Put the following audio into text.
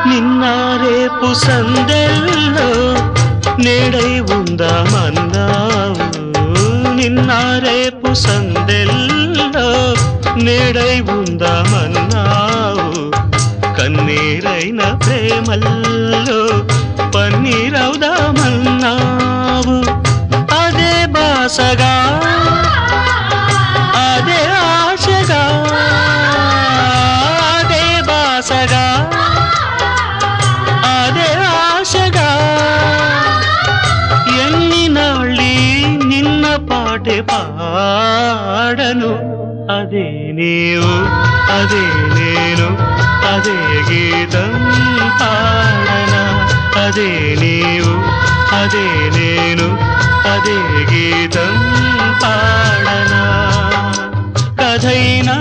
నిన్న రేపు సందెల్లో నేడై ఉందామన్నావు. నిన్న రేపు సందెల్లో నేడై ఉందామన్నావు. కన్నీరైన ప్రేమల్లో పన్నీరవుదామన్నావు. అదే బాసగా అదే ఆశగా అదే బాసగా అదే ఆశగా ఎన్ని నాళ్ళీ నిన్న పాటే పాడను. అదే నీవు అదే నేను అదే గీతం పాడనా. అదే నీవు అదే నేను అదే గీతం పాడనా. కథైనా